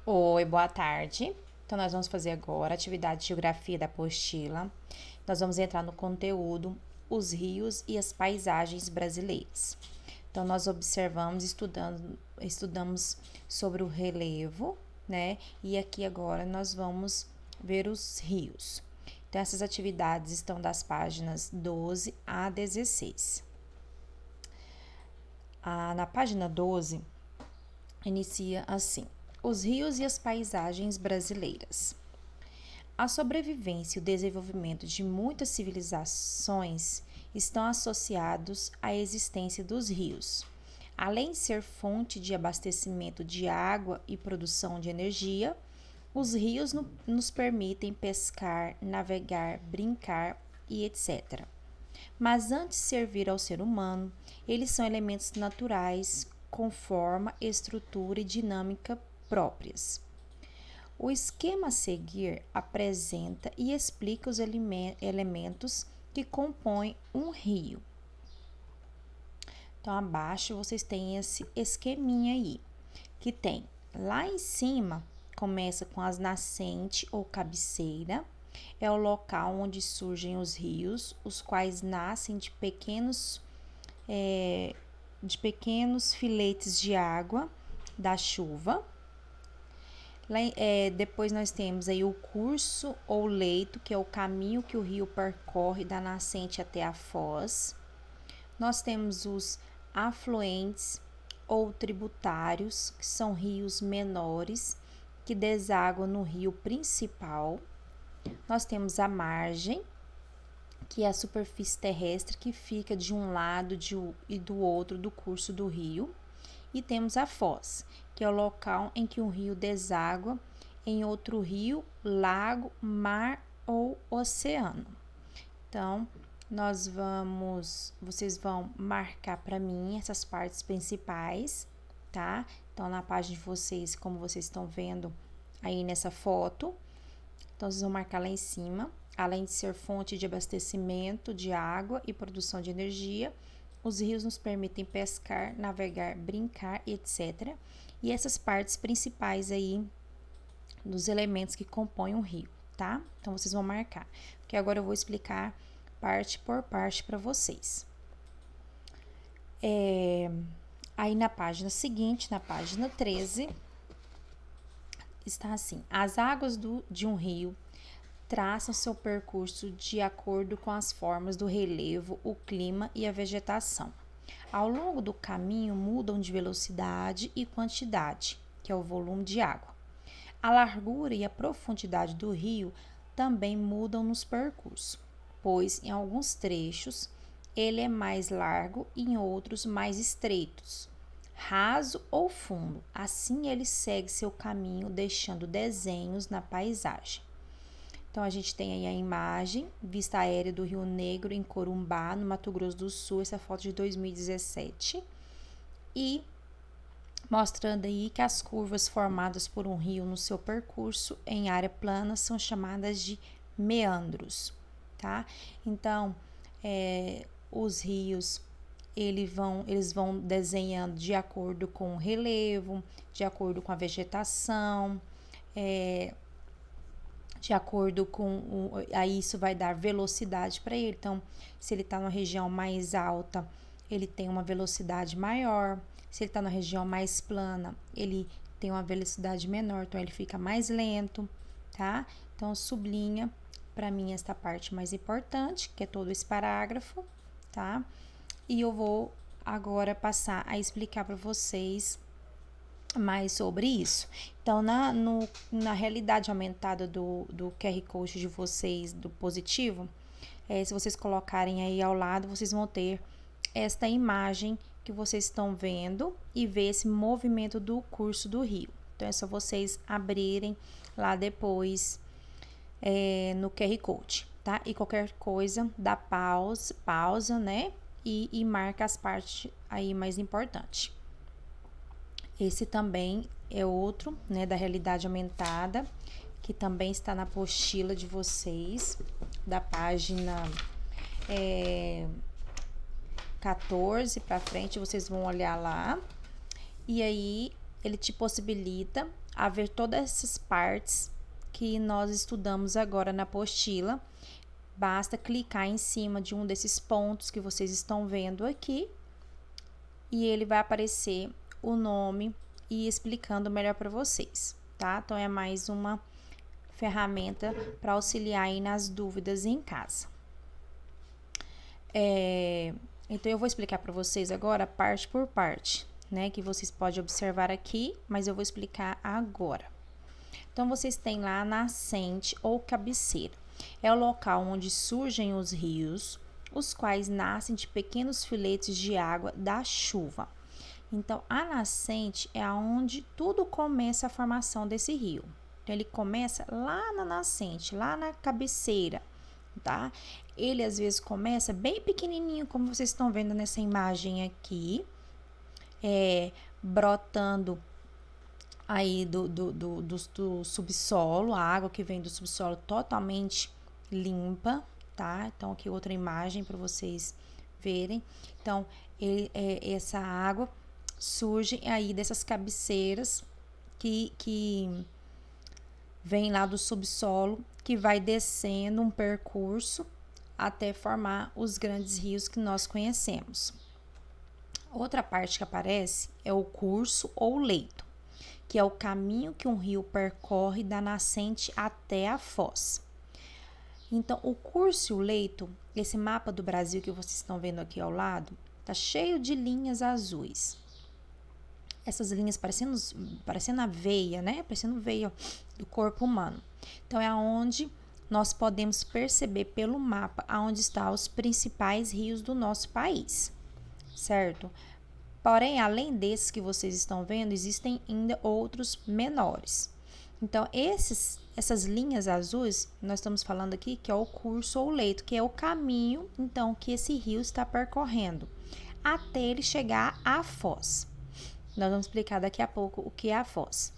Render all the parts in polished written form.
Oi, boa tarde. Então, nós vamos fazer agora a atividade de geografia da apostila. Nós vamos entrar no conteúdo, os rios e as paisagens brasileiras. Então, nós observamos, estudamos sobre o relevo, né? E aqui agora nós vamos ver os rios. Então, essas atividades estão das páginas 12 a 16. Na página 12, inicia assim: os rios e as paisagens brasileiras. A sobrevivência e o desenvolvimento de muitas civilizações estão associados à existência dos rios. Além de ser fonte de abastecimento de água e produção de energia, os rios nos permitem pescar, navegar, brincar e etc. Mas antes de servir ao ser humano, eles são elementos naturais com forma, estrutura e dinâmica próprias. O esquema a seguir apresenta e explica os elementos que compõem um rio. Então, abaixo vocês têm esse esqueminha aí, que tem lá em cima, começa com as nascentes ou cabeceira, é o local onde surgem os rios, os quais nascem de pequenos filetes de água da chuva. Depois nós temos aí o curso ou leito, que é o caminho que o rio percorre da nascente até a foz. Nós temos os afluentes ou tributários, que são rios menores que desaguam no rio principal. Nós temos a margem, que é a superfície terrestre que fica de um lado e do outro do curso do rio. E temos a foz, que é o local em que um rio deságua em outro rio, lago, mar ou oceano. Então, vocês vão marcar para mim essas partes principais, tá? Então, na página de vocês, como vocês estão vendo aí nessa foto, então vocês vão marcar lá em cima. Além de ser fonte de abastecimento de água e produção de energia, os rios nos permitem pescar, navegar, brincar, etc. E essas partes principais aí dos elementos que compõem um rio, tá? Então, vocês vão marcar. Porque agora eu vou explicar parte por parte para vocês. Aí na página seguinte, na página 13, está assim: as águas de um rio traçam seu percurso de acordo com as formas do relevo, o clima e a vegetação. Ao longo do caminho mudam de velocidade e quantidade, que é o volume de água. A largura e a profundidade do rio também mudam nos percursos, pois em alguns trechos ele é mais largo e em outros mais estreitos, raso ou fundo. Assim ele segue seu caminho, deixando desenhos na paisagem. Então, a gente tem aí a imagem, vista aérea do Rio Negro, em Corumbá, no Mato Grosso do Sul, essa foto de 2017. E mostrando aí que as curvas formadas por um rio no seu percurso em área plana são chamadas de meandros, tá? Então, os rios, eles vão desenhando de acordo com o relevo, de acordo com a vegetação, de acordo com aí isso vai dar velocidade para ele. Então, se ele está numa região mais alta, ele tem uma velocidade maior. Se ele está na região mais plana, ele tem uma velocidade menor, então ele fica mais lento, tá? Então, sublinha para mim esta parte mais importante, que é todo esse parágrafo, tá? E eu vou agora passar a explicar para vocês mais sobre isso. Então, na realidade aumentada do QR Code de vocês, do positivo, se vocês colocarem aí ao lado, vocês vão ter esta imagem que vocês estão vendo e ver esse movimento do curso do rio. Então, é só vocês abrirem lá depois no QR Code, tá? E qualquer coisa, dá pausa, né? E marca as partes aí mais importantes. Esse também é outro, né, da realidade aumentada, que também está na apostila de vocês, da página 14 para frente, vocês vão olhar lá. E aí, ele te possibilita a ver todas essas partes que nós estudamos agora na apostila. Basta clicar em cima de um desses pontos que vocês estão vendo aqui e ele vai aparecer o nome e explicando melhor para vocês, tá? Então, é mais uma ferramenta para auxiliar aí nas dúvidas em casa. Então, eu vou explicar para vocês agora parte por parte, né? Que vocês podem observar aqui, mas eu vou explicar agora. Então, vocês têm lá a nascente ou cabeceira. É o local onde surgem os rios, os quais nascem de pequenos filetes de água da chuva. Então, a nascente é onde tudo começa a formação desse rio. Então, ele começa lá na nascente, lá na cabeceira, tá? Ele, às vezes, começa bem pequenininho, como vocês estão vendo nessa imagem aqui, brotando aí do subsolo, a água que vem do subsolo totalmente limpa, tá? Então, aqui outra imagem para vocês verem. Então, essa água surge aí dessas cabeceiras que vem lá do subsolo, que vai descendo um percurso até formar os grandes rios que nós conhecemos. Outra parte que aparece é o curso ou leito, que é o caminho que um rio percorre da nascente até a foz. Então, o curso e o leito, esse mapa do Brasil que vocês estão vendo aqui ao lado, tá cheio de linhas azuis. Essas linhas parecendo a veia, né? Parecendo veia do corpo humano. Então, é aonde nós podemos perceber pelo mapa aonde estão os principais rios do nosso país, certo? Porém, além desses que vocês estão vendo, existem ainda outros menores. Então, essas linhas azuis, nós estamos falando aqui que é o curso ou leito, que é o caminho, então, que esse rio está percorrendo, até ele chegar à foz. Nós vamos explicar daqui a pouco o que é a foz.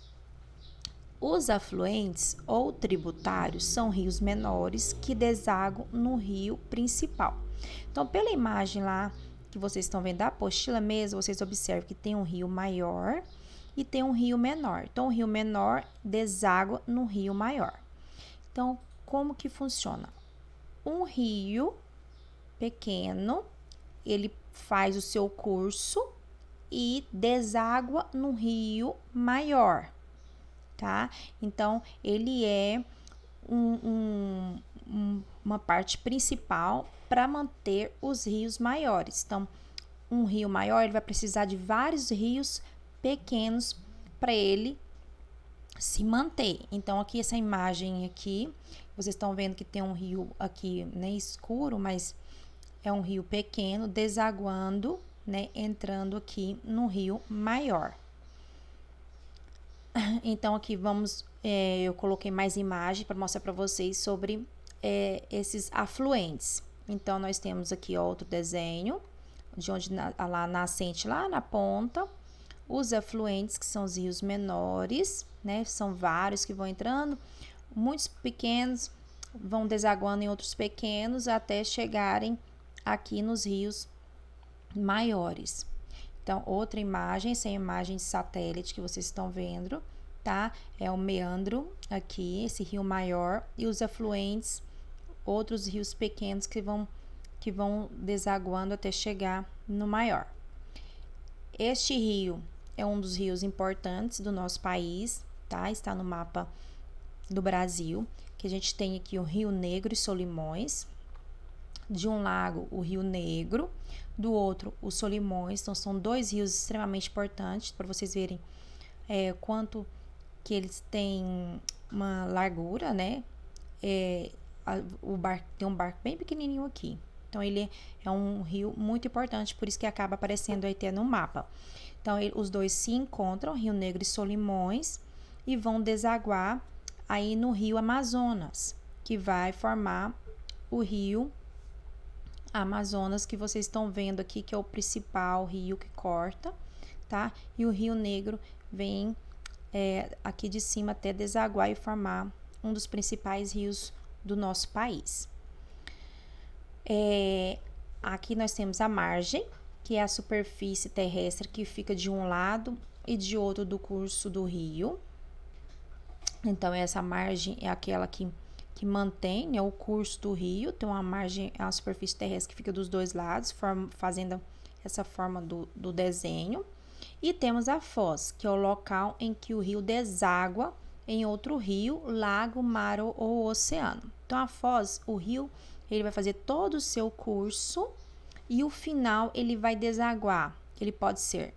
Os afluentes ou tributários são rios menores que desagam no rio principal. Então, pela imagem lá que vocês estão vendo da apostila mesmo, vocês observam que tem um rio maior e tem um rio menor. Então, o rio menor deságua no rio maior. Então, como que funciona? Um rio pequeno, ele faz o seu curso e deságua no rio maior, tá? Então, ele é uma parte principal para manter os rios maiores. Então, um rio maior, ele vai precisar de vários rios pequenos para ele se manter. Então, aqui essa imagem aqui, vocês estão vendo que tem um rio aqui, né, escuro, mas é um rio pequeno desaguando, né, entrando aqui no rio maior. Então, aqui eu coloquei mais imagem para mostrar para vocês sobre esses afluentes. Então, nós temos aqui outro desenho, de onde a nascente lá na ponta, os afluentes, que são os rios menores, né? São vários que vão entrando, muitos pequenos vão desaguando em outros pequenos até chegarem aqui nos rios maiores. Então, outra imagem, essa é a imagem de satélite que vocês estão vendo, tá? É o meandro aqui, esse rio maior, e os afluentes, outros rios pequenos que vão desaguando até chegar no maior. Este rio é um dos rios importantes do nosso país, tá? Está no mapa do Brasil, que a gente tem aqui o Rio Negro e Solimões. De um lado, o Rio Negro, do outro, o Solimões. Então, são dois rios extremamente importantes, para vocês verem quanto que eles têm uma largura, né? Tem um barco bem pequenininho aqui. Então, ele é um rio muito importante, por isso que acaba aparecendo aí até no mapa. Então, os dois se encontram, Rio Negro e Solimões, e vão desaguar aí no Rio Amazonas, que vai formar o Rio Amazonas, que vocês estão vendo aqui, que é o principal rio que corta, tá? E o Rio Negro vem aqui de cima até desaguar e formar um dos principais rios do nosso país. Aqui nós temos a margem, que é a superfície terrestre que fica de um lado e de outro do curso do rio, Então, essa margem é aquela que mantém, né, o curso do rio, tem uma margem, a superfície terrestre que fica dos dois lados, fazendo essa forma do desenho. E temos a foz, que é o local em que o rio deságua em outro rio, lago, mar ou oceano. Então, a foz, o rio, ele vai fazer todo o seu curso e o final ele vai desaguar. Ele pode ser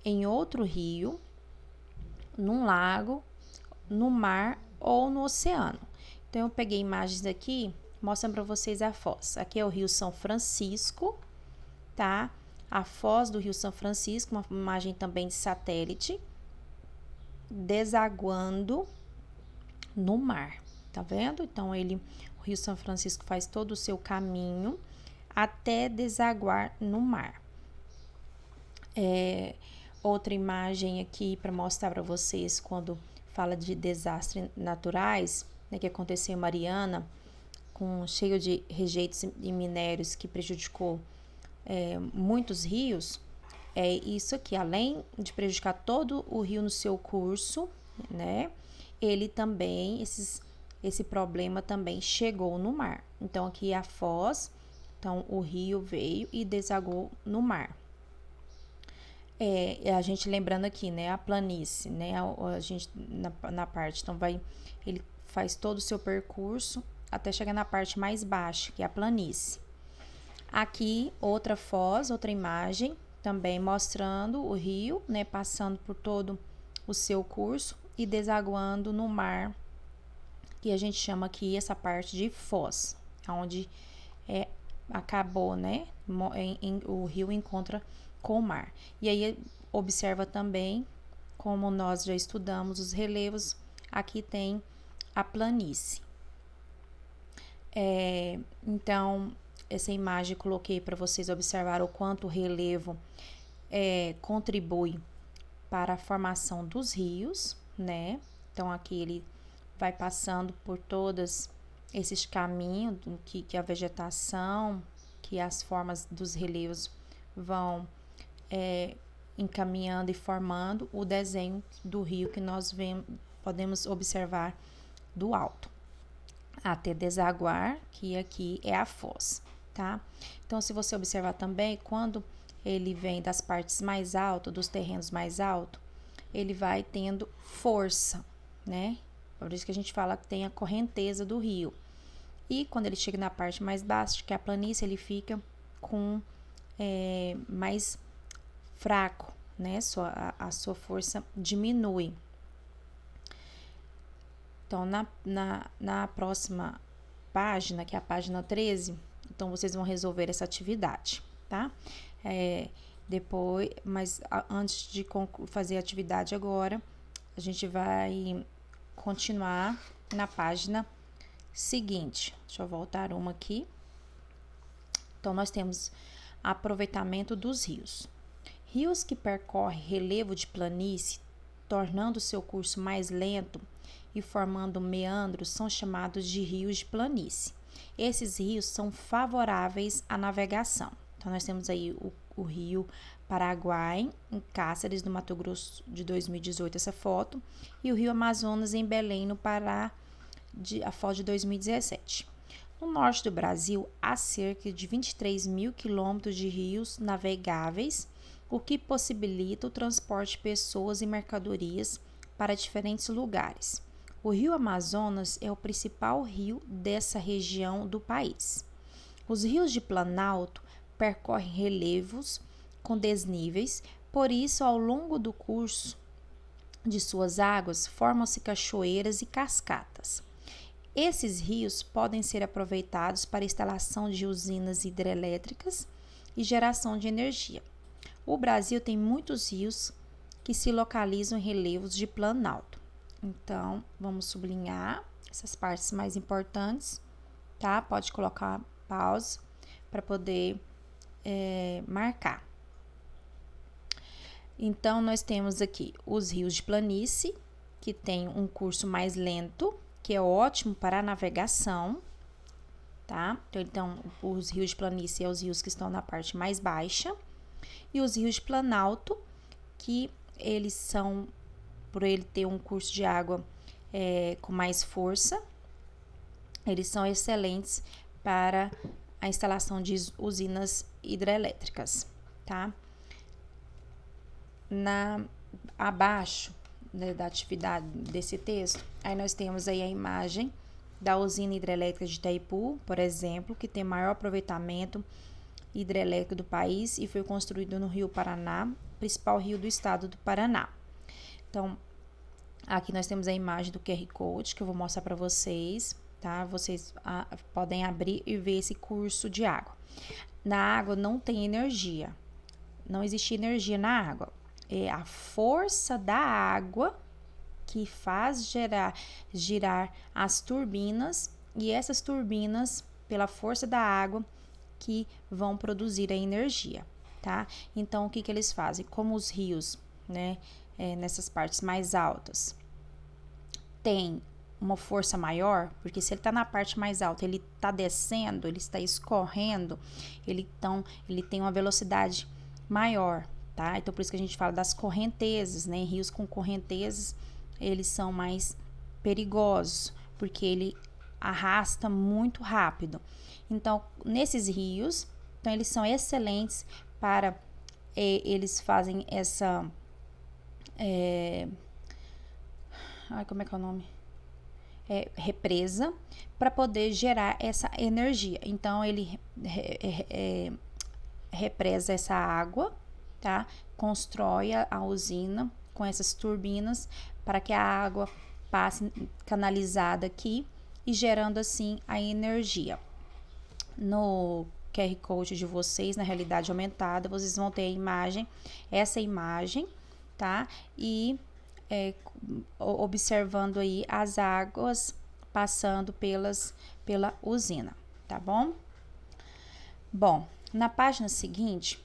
em outro rio, num lago, no mar ou no oceano. Então, eu peguei imagens aqui, mostrando para vocês a foz. Aqui é o Rio São Francisco, tá? A foz do Rio São Francisco, uma imagem também de satélite, desaguando no mar, tá vendo? Então, o Rio São Francisco faz todo o seu caminho até desaguar no mar. Outra imagem aqui para mostrar para vocês quando fala de desastres naturais, né, que aconteceu em Mariana, cheio de rejeitos e minérios que prejudicou muitos rios. É isso aqui, além de prejudicar todo o rio no seu curso, né, ele também, esse problema também chegou no mar. Então, aqui é a foz, então o rio veio e desagou no mar. A gente lembrando aqui, né, a planície, né, a gente na parte, então ele faz todo o seu percurso até chegar na parte mais baixa, que é a planície. Aqui, outra foz, outra imagem, também mostrando o rio, né, passando por todo o seu curso e desaguando no mar, que a gente chama aqui essa parte de foz, onde acabou, né, o rio encontra com o mar. E aí, observa também, como nós já estudamos os relevos, aqui tem a planície. Então, essa imagem coloquei para vocês observar o quanto o relevo contribui para a formação dos rios, né? Então, aqui ele vai passando por todos esses caminhos que a vegetação, que as formas dos relevos vão encaminhando e formando o desenho do rio que nós podemos observar do alto, até desaguar, que aqui é a foz, tá? Então, se você observar também, quando ele vem das partes mais altas, dos terrenos mais altos, ele vai tendo força, né? Por isso que a gente fala que tem a correnteza do rio. E quando ele chega na parte mais baixa, que é a planície, ele fica com mais fraco, né? A sua força diminui. Então, na próxima página, que é a página 13, então vocês vão resolver essa atividade, tá? Mas antes de fazer a atividade agora, a gente vai continuar na página seguinte. Deixa eu voltar uma aqui. Então, nós temos aproveitamento dos rios. Rios que percorrem relevo de planície, tornando seu curso mais lento e formando meandros, são chamados de rios de planície. Esses rios são favoráveis à navegação. Então, nós temos aí o rio Paraguai, em Cáceres, no Mato Grosso, de 2018, essa foto, e o rio Amazonas, em Belém, no Pará, a foto de 2017. No norte do Brasil, há cerca de 23 mil quilômetros de rios navegáveis, o que possibilita o transporte de pessoas e mercadorias para diferentes lugares. O rio Amazonas é o principal rio dessa região do país. Os rios de Planalto percorrem relevos com desníveis, por isso, ao longo do curso de suas águas, formam-se cachoeiras e cascatas. Esses rios podem ser aproveitados para instalação de usinas hidrelétricas e geração de energia. O Brasil tem muitos rios que se localizam em relevos de planalto. Então, vamos sublinhar essas partes mais importantes, tá? Pode colocar pause para poder marcar. Então, nós temos aqui os rios de planície, que tem um curso mais lento, que é ótimo para a navegação, tá? Então, os rios de planície são os rios que estão na parte mais baixa, e os rios de planalto, que eles são, por ele ter um curso de água com mais força, eles são excelentes para a instalação de usinas hidrelétricas, tá? Abaixo, né, da atividade desse texto, aí nós temos aí a imagem da usina hidrelétrica de Itaipu, por exemplo, que tem maior aproveitamento hidrelétrico do país e foi construído no Rio Paraná, principal rio do estado do Paraná. Então, aqui nós temos a imagem do QR Code que eu vou mostrar para vocês, tá? Vocês podem abrir e ver esse curso de água. Na água não tem energia, não existe energia na água. É a força da água que faz girar as turbinas, e essas turbinas, pela força da água, que vão produzir a energia, tá? Então, o que eles fazem? Como os rios, né, nessas partes mais altas, tem uma força maior, porque se ele está na parte mais alta, ele está descendo, ele está escorrendo, ele tem uma velocidade maior, tá? Então, por isso que a gente fala das correntezas, né? Rios com correntezas, eles são mais perigosos, porque ele arrasta muito rápido. Então, nesses rios, então eles são excelentes para, eles fazem essa, como é que é o nome? Represa, para poder gerar essa energia. Então, ele represa essa água, tá? Constrói a usina com essas turbinas para que a água passe canalizada aqui e gerando assim a energia. No QR Code de vocês, na realidade aumentada, vocês vão ter a imagem, essa imagem, tá? E observando aí as águas passando pela usina, tá bom? Bom, na página seguinte,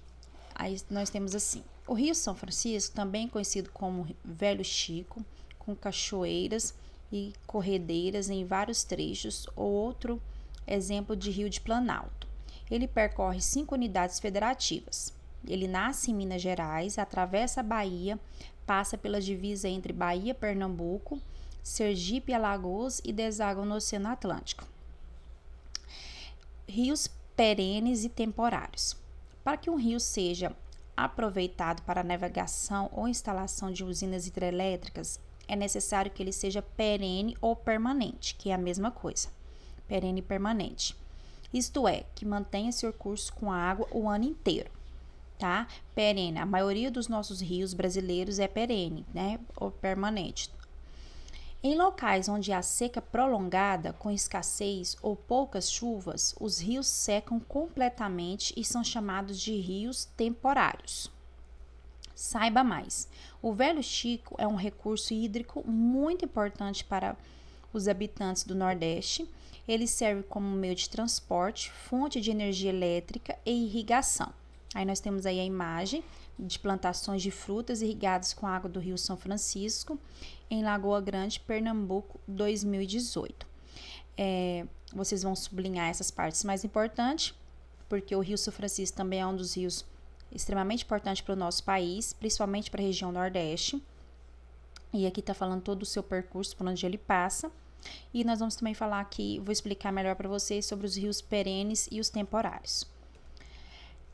aí nós temos assim: o Rio São Francisco, também conhecido como Velho Chico, com cachoeiras e corredeiras em vários trechos, outro exemplo de rio de Planalto. Ele percorre 5 unidades federativas. Ele nasce em Minas Gerais, atravessa a Bahia, passa pela divisa entre Bahia, Pernambuco, Sergipe e Alagoas e deságua no Oceano Atlântico. Rios perenes e temporários. Para que um rio seja aproveitado para navegação ou instalação de usinas hidrelétricas, é necessário que ele seja perene ou permanente, que é a mesma coisa, perene e permanente. Isto é, que mantenha seu curso com água o ano inteiro, tá? Perene, a maioria dos nossos rios brasileiros é perene, né, ou permanente. Em locais onde há seca prolongada, com escassez ou poucas chuvas, os rios secam completamente e são chamados de rios temporários. Saiba mais. O Velho Chico é um recurso hídrico muito importante para os habitantes do Nordeste. Ele serve como meio de transporte, fonte de energia elétrica e irrigação. Aí nós temos aí a imagem de plantações de frutas irrigadas com água do Rio São Francisco, em Lagoa Grande, Pernambuco, 2018. Vocês vão sublinhar essas partes mais importantes, porque o Rio São Francisco também é um dos rios extremamente importante para o nosso país, principalmente para a região Nordeste. E aqui está falando todo o seu percurso, por onde ele passa. E nós vamos também falar aqui, vou explicar melhor para vocês sobre os rios perenes e os temporários.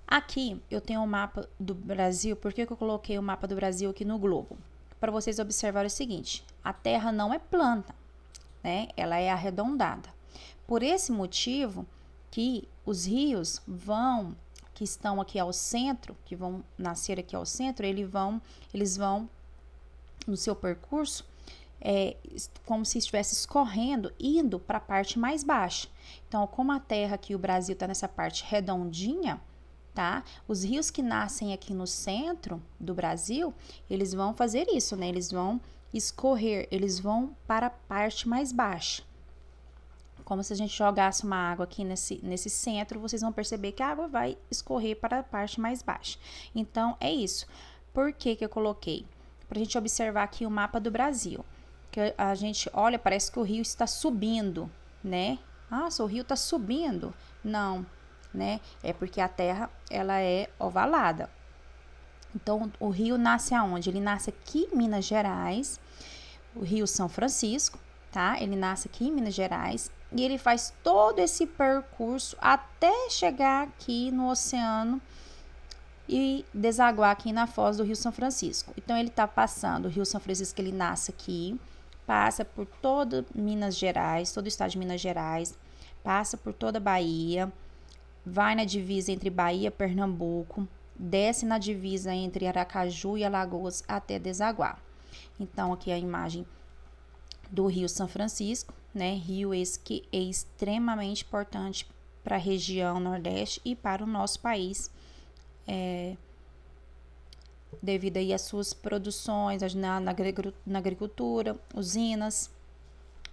Aqui eu tenho um mapa do Brasil. Por que eu coloquei o mapa do Brasil aqui no globo? Para vocês observarem o seguinte: a Terra não é plana, né? Ela é arredondada. Por esse motivo que os rios que estão aqui ao centro, que vão nascer aqui ao centro, eles vão no seu percurso, como se estivesse escorrendo, indo para a parte mais baixa. Então, como a Terra aqui, o Brasil está nessa parte redondinha, tá? Os rios que nascem aqui no centro do Brasil, eles vão fazer isso, né? Eles vão escorrer, eles vão para a parte mais baixa. Como se a gente jogasse uma água aqui nesse centro, vocês vão perceber que a água vai escorrer para a parte mais baixa. Então, é isso. Por que eu coloquei? Para a gente observar aqui o mapa do Brasil. Que a gente olha, parece que o rio está subindo, né? Nossa, o rio está subindo. Não, né? É porque a terra, ela é ovalada. Então, o rio nasce aonde? Ele nasce aqui em Minas Gerais, o Rio São Francisco, tá? Ele nasce aqui em Minas Gerais e ele faz todo esse percurso até chegar aqui no oceano e desaguar aqui na foz do Rio São Francisco. Então, ele tá passando o Rio São Francisco, ele nasce aqui, passa por toda Minas Gerais, todo o estado de Minas Gerais, passa por toda a Bahia, vai na divisa entre Bahia e Pernambuco, desce na divisa entre Aracaju e Alagoas até desaguar. Então, aqui a imagem do Rio São Francisco, né? Rio esse que é extremamente importante para a região Nordeste e para o nosso país, devido aí às suas produções na agricultura, usinas,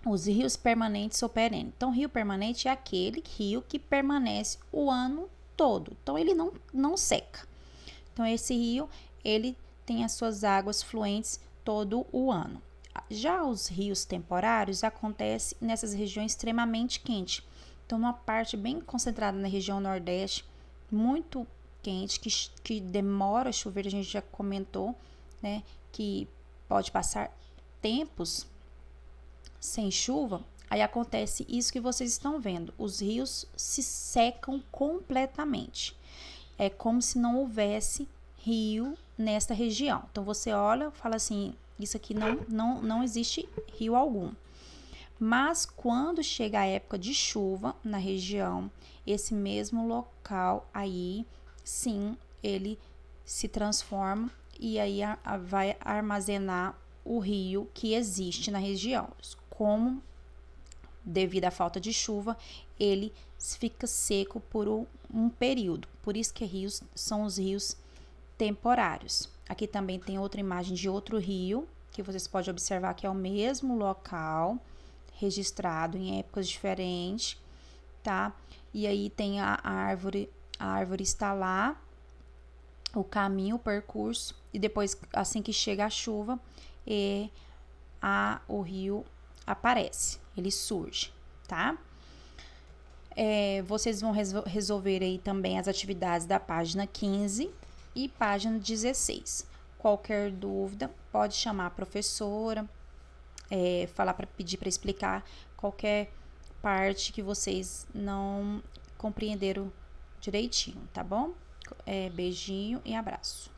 os rios permanentes ou perenes. Então, rio permanente é aquele rio que permanece o ano todo. Então, ele não seca. Então, esse rio, ele tem as suas águas fluentes todo o ano. Já os rios temporários acontecem nessas regiões extremamente quentes. Então, numa parte bem concentrada na região Nordeste, muito quente, que demora a chover, a gente já comentou, né? Que pode passar tempos sem chuva, aí acontece isso que vocês estão vendo. Os rios se secam completamente. É como se não houvesse rio nesta região. Então, você olha e fala assim, isso aqui não existe rio algum. Mas, quando chega a época de chuva na região, esse mesmo local aí, sim, ele se transforma e aí vai armazenar o rio que existe na região. Como, devido à falta de chuva, ele fica seco por um período. Por isso que rios são os rios temporários. Aqui também tem outra imagem de outro rio, que vocês podem observar que é o mesmo local, registrado em épocas diferentes, tá? E aí tem a árvore está lá, o caminho, o percurso, e depois, assim que chega a chuva, o rio aparece, ele surge, tá? Vocês vão resolver aí também as atividades da página 15 e página 16. Qualquer dúvida, pode chamar a professora, pedir para explicar qualquer parte que vocês não compreenderam direitinho, tá bom? Beijinho e abraço.